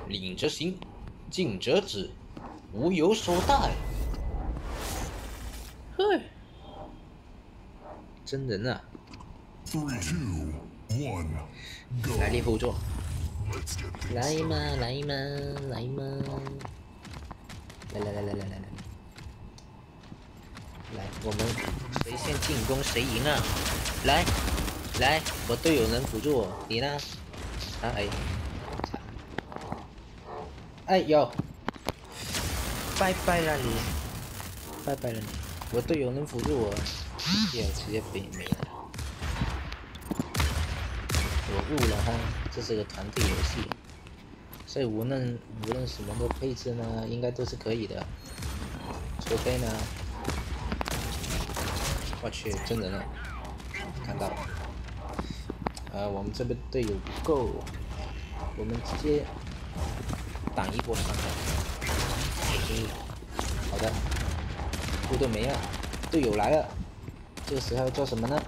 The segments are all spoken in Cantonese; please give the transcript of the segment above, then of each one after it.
领则行，进则止，无有所待。嘿，真人啊！ 3, 2, 1, go. 来猎户座，来嘛来嘛来嘛！来！来，我们谁先进攻谁赢啊！来，我队友能辅助我，你呢？啊哎呦，拜拜了你，我队友能辅助我，直接被没了。我悟了哈，这是个团队游戏，所以无论什么的配置呢，应该都是可以的，除非呢。 我去，真人了，看到了。我们这边队友不够，我们直接挡一波上来。好的，部队没了，队友来了，这个时候要做什么呢？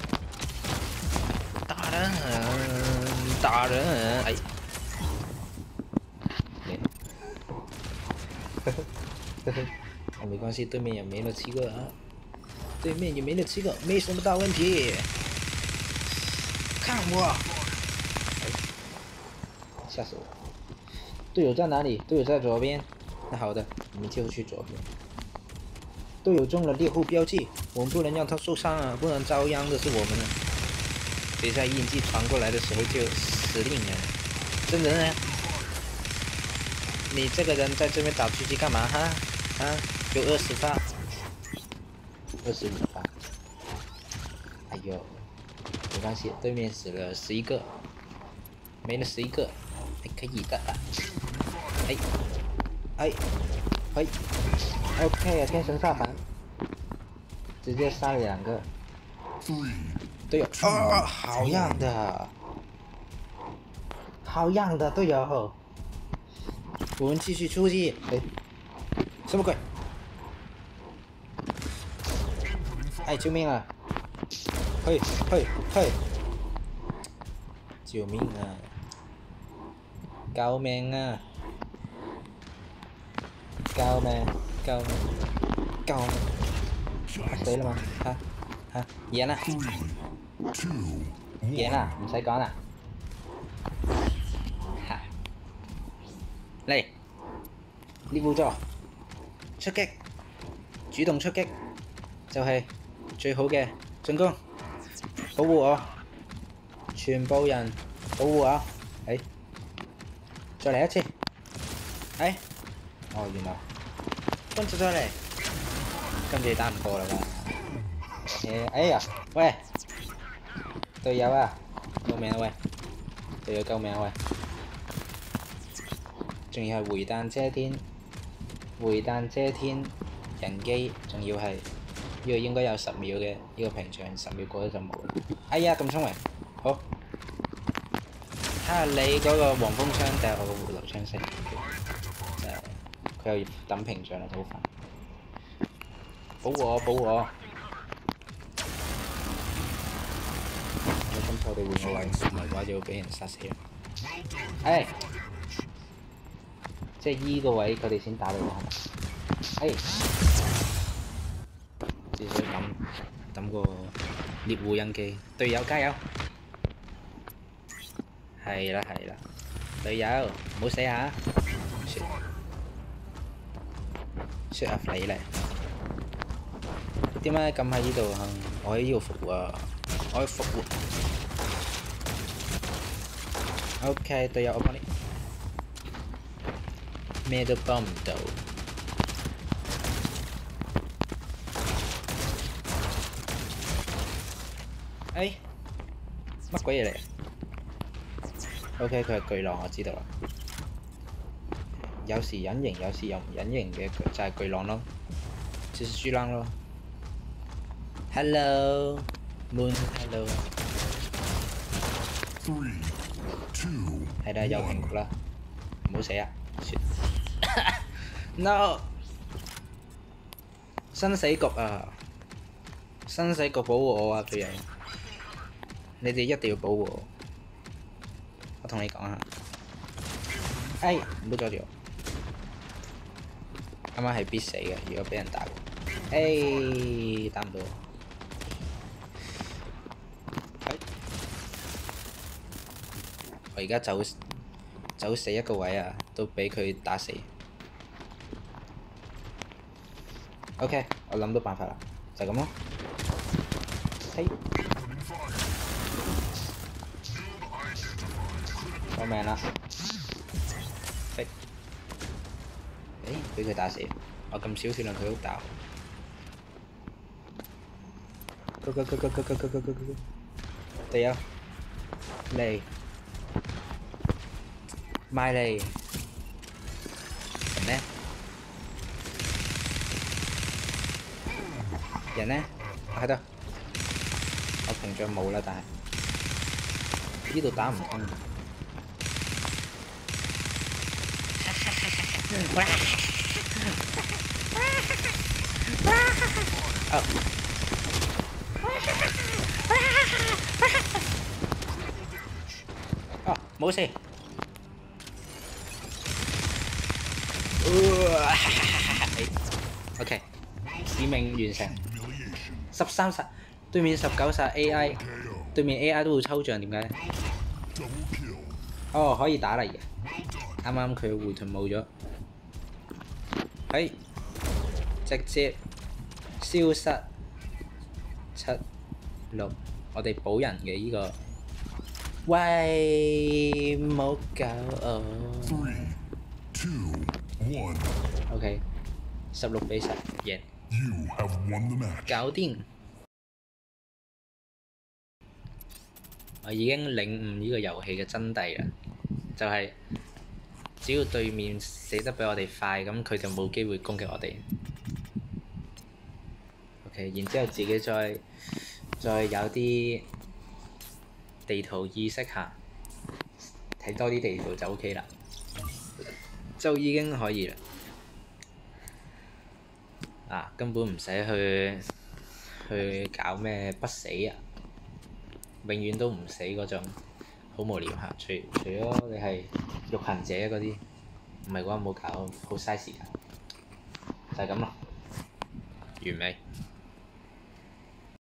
打人！哎，没关系，对面也没了7个啊。 对面也没了7个，没什么大问题。看我，吓死我！队友在哪里？队友在左边。那好的，我们就去左边。队友中了猎户标记，我们不能让他受伤啊，不然遭殃的是我们呢。别在印记传过来的时候就死定了。真人呢？你这个人在这边打狙击干嘛哈？啊，有20发。 25发，哎呦，没关系，对面死了11个，没了11个，还可以的。哎，OK 啊，天神下凡，直接杀了2个。队友，好样的，队友，我们继续出击。哎，什么鬼？ 哎，救命啊！嘿！救命啊！救命啊！死了嗎？嚇！贏啦！贏啦！唔使講啦！嚇！嚟！獵戶座出擊，主動出擊，就係。 最好嘅進攻，保護我，全部人保護我。哎，再嚟一次。哎，哦，原來跟住再嚟，跟住打唔過啦嘛。哎呀，喂，隊友啊，救命啊喂！隊友救命啊喂！仲要係回彈遮天，人機，仲要係。 呢個應該有10秒嘅呢個屏障，10秒過咗就冇啦。哎呀，咁聰明，好睇下你嗰個黃蜂槍定係我個回流槍先。佢又抌屏障啦，好煩。保護我！今次我哋換個位，唔係嘅話就會俾人殺死啦。哎，即係依個位佢哋先打到我係咪？哎。 至少抌個獵戶印記，隊友加油！係啦，隊友唔好死下！雪啊你嚟！點解咁喺呢度啊？我喺呢度復活啊！我要復活。OK， 隊友我幫你。咩都幫唔到。 哎，乜鬼嘢嚟 ？OK， 佢係巨浪，我知道啦。有時隱形，有時又唔隱形嘅，就係巨浪咯，就是巨浪咯。Hello Moon，Hello。係啦，有屏局啦，唔好死啊！算。No， 生死局啊！生死局保護我啊，隊友！ 你哋一定要保護我。我同你講下，哎，唔好阻住我。啱啱係必死嘅，如果俾人打過。哎，打唔到。我而家走死一個位啊，都俾佢打死。OK， 我諗到辦法啦，就咁咯。嘿，救命啦！嘿，俾佢打死。我咁少血量，佢都打。Go！隊友，嚟，埋嚟。人呢？人呢？喺度。我屏障冇啦，但係呢度打唔通。哦，冇事。OK， 使命完成。13殺，對面19殺 AI， 對面 AI 都會抽象，點解？哦，可以打嚟嘅。啱啱佢回屯冇咗，係直接消失7、6，我哋補人嘅呢個，喂冇搞我。3, 2, 1. OK， 16-10贏。You have won the match. 搞掂。我已經領悟呢個遊戲嘅真諦啦，就係、只要對面死得比我哋快，咁佢就冇機會攻擊我哋。OK， 然之後自己再有啲地圖意識下，睇多啲地圖就 OK 啦，就已經可以啦。根本唔使去搞咩不死啊，永遠都唔死嗰種，好無聊嚇。除咗你係肉行者嗰啲，唔係嘅話冇搞，好嘥時間。就係咁咯，完美。